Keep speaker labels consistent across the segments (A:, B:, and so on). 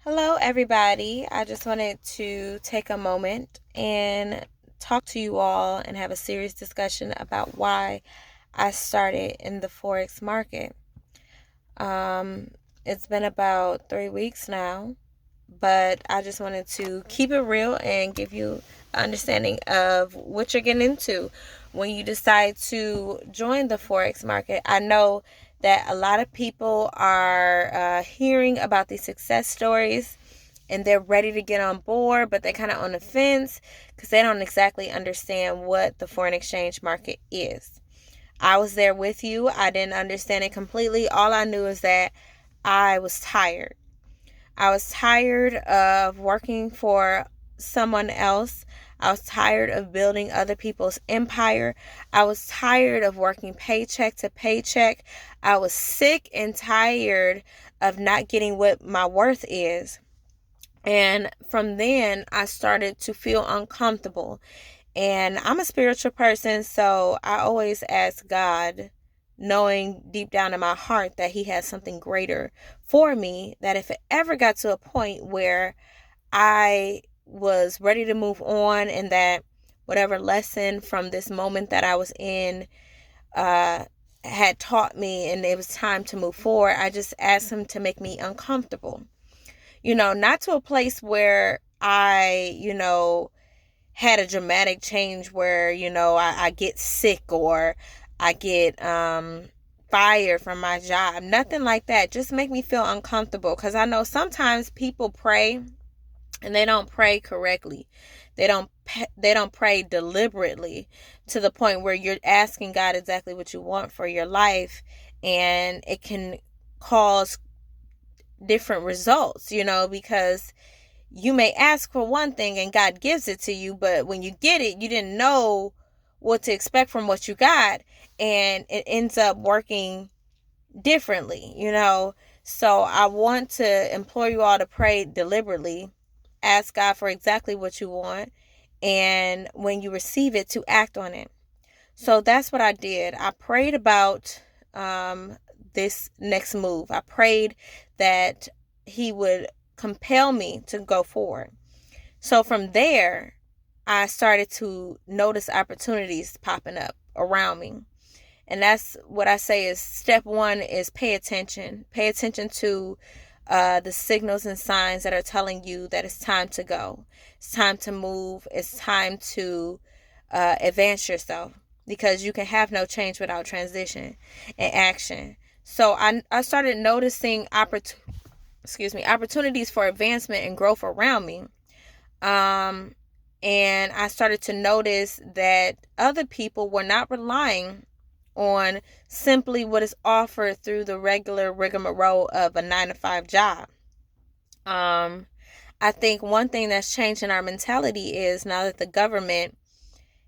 A: Hello, everybody. I just wanted to take a moment and talk to you all and have a serious discussion about why I started in the Forex market. Um, it's been about 3 weeks now, but I just wanted to keep it real and give you an understanding of what you're getting into when you decide to join the Forex market. I know that a lot of people are hearing about these success stories and they're ready to get on board, but they're kind of on the fence because they don't exactly understand what the foreign exchange market is. I was there with you. I didn't understand it completely. All I knew is that I was tired. I was tired of working for someone else. I was tired of building other people's empire. I was tired of working paycheck to paycheck. I was sick and tired of not getting what my worth is. And from then, I started to feel uncomfortable. And I'm a spiritual person, so I always ask God, knowing deep down in my heart that He has something greater for me, that if it ever got to a point where I was ready to move on and that whatever lesson from this moment that I was in had taught me and it was time to move forward, I just asked Him to make me uncomfortable. Not to a place where I had a dramatic change where, I get sick or I get fired from my job. Nothing like that. Just make me feel uncomfortable because I know sometimes people pray and they don't pray correctly. They don't pray deliberately to the point where you're asking God exactly what you want for your life, and it can cause different results, because you may ask for one thing and God gives it to you, but when you get it, you didn't know what to expect from what you got, and it ends up working differently. So I want to implore you all to pray deliberately, ask God for exactly what you want, and when you receive it, to act on it. So that's what I did. I prayed about this next move. I prayed that He would compel me to go forward. So from there, I started to notice opportunities popping up around me. And that's what I say is step one is pay attention. Pay attention to the signals and signs that are telling you that it's time to go. It's time to move. It's time to advance yourself, because you can have no change without transition and action. So I started noticing opportunities for advancement and growth around me. Um, and I started to notice that other people were not relying on simply what is offered through the regular rigmarole of a 9 to 5 job. Um, I think one thing that's changed in our mentality is now that the government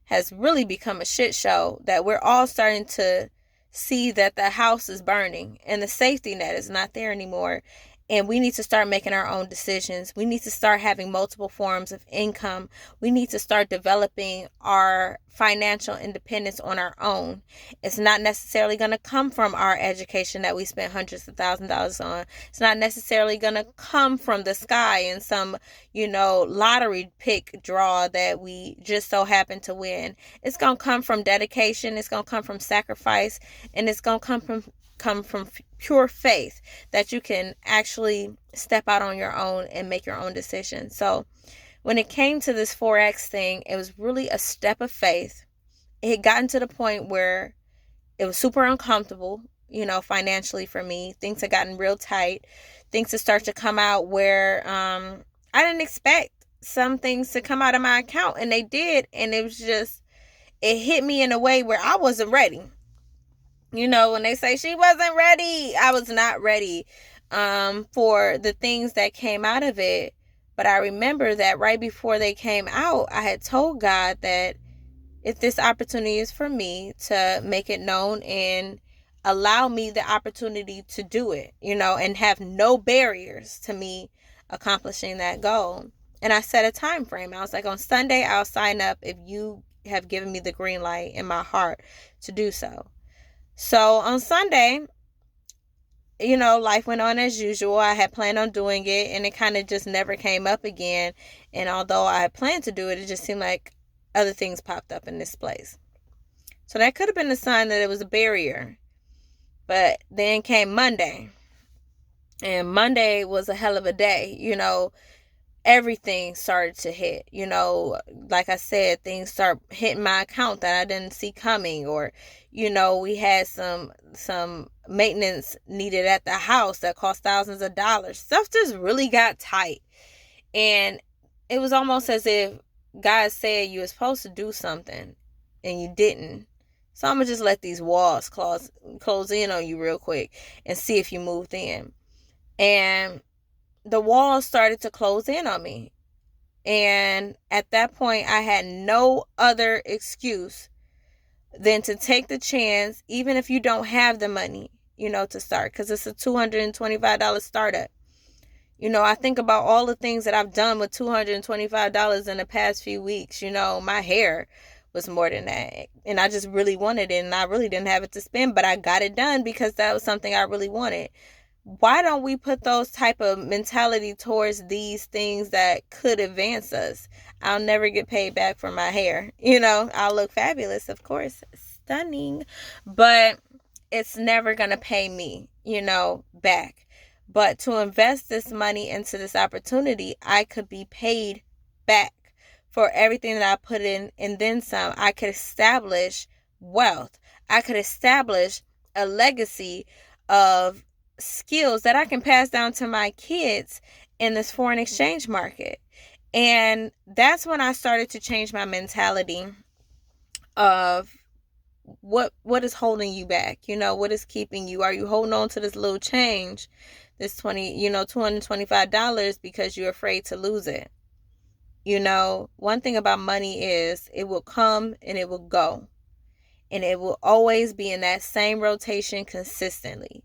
A: has really become a shit show, that we're all starting to see that the house is burning and the safety net is not there anymore. And we need to start making our own decisions. We need to start having multiple forms of income. We need to start developing our financial independence on our own. It's not necessarily going to come from our education that we spent hundreds of thousands of dollars on. It's not necessarily going to come from the sky in some, lottery pick draw that we just so happen to win. It's going to come from dedication. It's going to come from sacrifice, and it's going to come from pure faith that you can actually step out on your own and make your own decisions. So when it came to this Forex thing, it was really a step of faith. It had gotten to the point where it was super uncomfortable, financially for me. Things had gotten real tight. Things had started to come out where I didn't expect some things to come out of my account, and they did. And it was just, it hit me in a way where I wasn't ready. When they say she wasn't ready, I was not ready for the things that came out of it. But I remember that right before they came out, I had told God that if this opportunity is for me, to make it known and allow me the opportunity to do it, and have no barriers to me accomplishing that goal. And I set a time frame. I was like, on Sunday, I'll sign up if you have given me the green light in my heart to do so. So on Sunday, life went on as usual. I had planned on doing it, and it kind of just never came up again. And although I had planned to do it, it just seemed like other things popped up in this place. So that could have been a sign that it was a barrier. But then came Monday. And Monday was a hell of a day. Everything started to hit. Like I said, things start hitting my account that I didn't see coming. Or, we had some maintenance needed at the house that cost thousands of dollars. Stuff just really got tight. And it was almost as if God said you were supposed to do something and you didn't. So I'm going to just let these walls close in on you real quick and see if you moved in. And the walls started to close in on me. And at that point, I had no other excuse than to take the chance, even if you don't have the money, to start, because it's a $225 startup. I think about all the things that I've done with $225 in the past few weeks. My hair was more than that. And I just really wanted it, and I really didn't have it to spend, but I got it done because that was something I really wanted. Why don't we put those type of mentality towards these things that could advance us? I'll never get paid back for my hair. I'll look fabulous, of course, stunning, but it's never going to pay me, back. But to invest this money into this opportunity, I could be paid back for everything that I put in and then some. I could establish wealth. I could establish a legacy of skills that I can pass down to my kids in this foreign exchange market. And that's when I started to change my mentality of what is holding you back. What is keeping you? Are you holding on to this little change, this $225 because you're afraid to lose it? One thing about money is it will come and it will go, and it will always be in that same rotation consistently.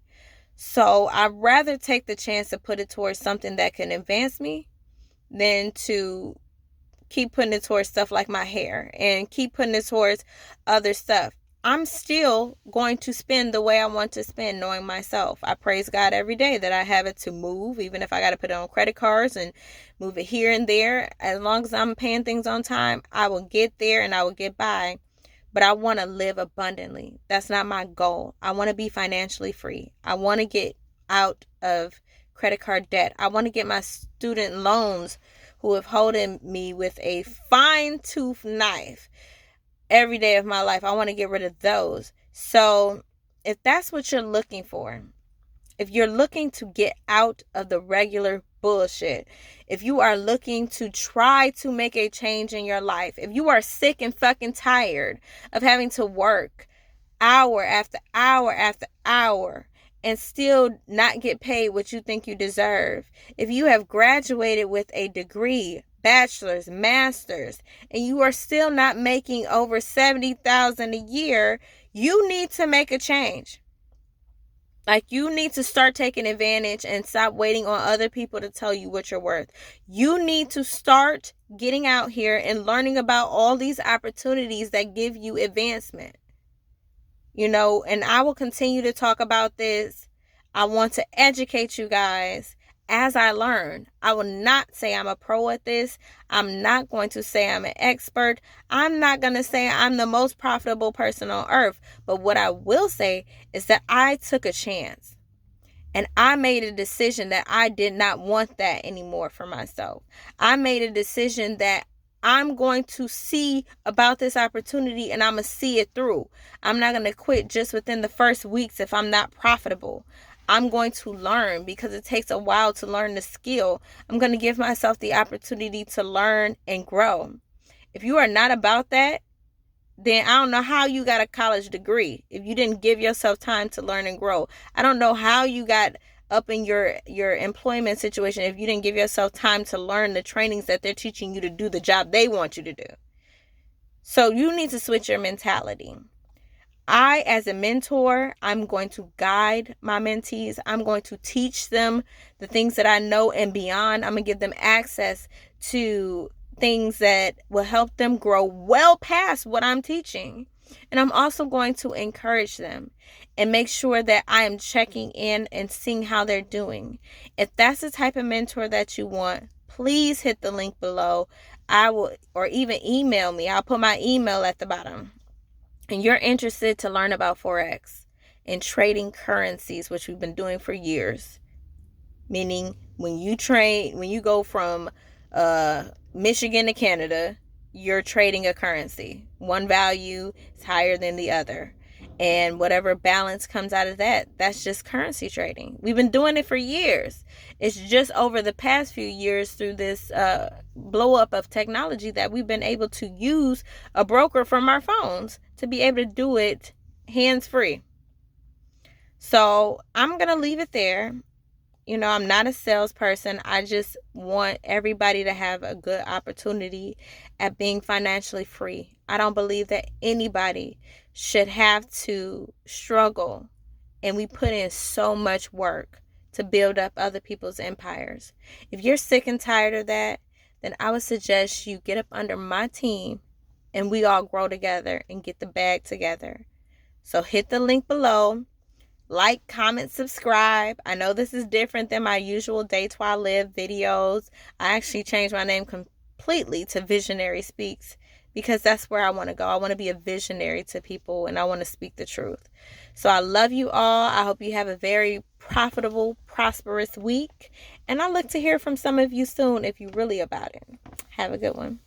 A: So I'd rather take the chance to put it towards something that can advance me than to keep putting it towards stuff like my hair and keep putting it towards other stuff. I'm still going to spend the way I want to spend, knowing myself. I praise God every day that I have it to move, even if I got to put it on credit cards and move it here and there. As long as I'm paying things on time, I will get there and I will get by. But I want to live abundantly. That's not my goal. I want to be financially free. I want to get out of credit card debt. I want to get my student loans who have holding me with a fine-tooth knife every day of my life. I want to get rid of those. So if that's what you're looking for, if you're looking to get out of the regular bullshit, if you are looking to try to make a change in your life, if you are sick and fucking tired of having to work hour after hour after hour and still not get paid what you think you deserve, if you have graduated with a degree, bachelor's, master's, and you are still not making over $70,000 a year, you need to make a change. Like, you need to start taking advantage and stop waiting on other people to tell you what you're worth. You need to start getting out here and learning about all these opportunities that give you advancement. And I will continue to talk about this. I want to educate you guys as I learn. I will not say I'm a pro at this. I'm not going to say I'm an expert. I'm not going to say I'm the most profitable person on earth. But what I will say is that I took a chance. And I made a decision that I did not want that anymore for myself. I made a decision that I'm going to see about this opportunity and I'm going to see it through. I'm not going to quit just within the first weeks if I'm not profitable. I'm going to learn, because it takes a while to learn the skill. I'm going to give myself the opportunity to learn and grow. If you are not about that, then I don't know how you got a college degree if you didn't give yourself time to learn and grow. I don't know how you got up in your employment situation if you didn't give yourself time to learn the trainings that they're teaching you to do the job they want you to do. So you need to switch your mentality. I, as a mentor, I'm going to guide my mentees. I'm going to teach them the things that I know and beyond. I'm going to give them access to things that will help them grow well past what I'm teaching. And I'm also going to encourage them and make sure that I am checking in and seeing how they're doing. If that's the type of mentor that you want, please hit the link below. I will, or even email me. I'll put my email at the bottom. And you're interested to learn about Forex and trading currencies, which we've been doing for years. Meaning when you go from Michigan to Canada, you're trading a currency. One value is higher than the other. And whatever balance comes out of that, that's just currency trading. We've been doing it for years. It's just over the past few years through this blow up of technology that we've been able to use a broker from our phones to be able to do it hands free. So I'm going to leave it there. I'm not a salesperson. I just want everybody to have a good opportunity at being financially free. I don't believe that anybody should have to struggle. And we put in so much work to build up other people's empires. If you're sick and tired of that, then I would suggest you get up under my team and we all grow together and get the bag together. So hit the link below. Like, comment, subscribe. I know this is different than my usual Day to I Live videos. I actually changed my name completely to Visionary Speaks because that's where I want to go. I want to be a visionary to people and I want to speak the truth. So I love you all. I hope you have a very profitable, prosperous week. And I look to hear from some of you soon if you're really about it. Have a good one.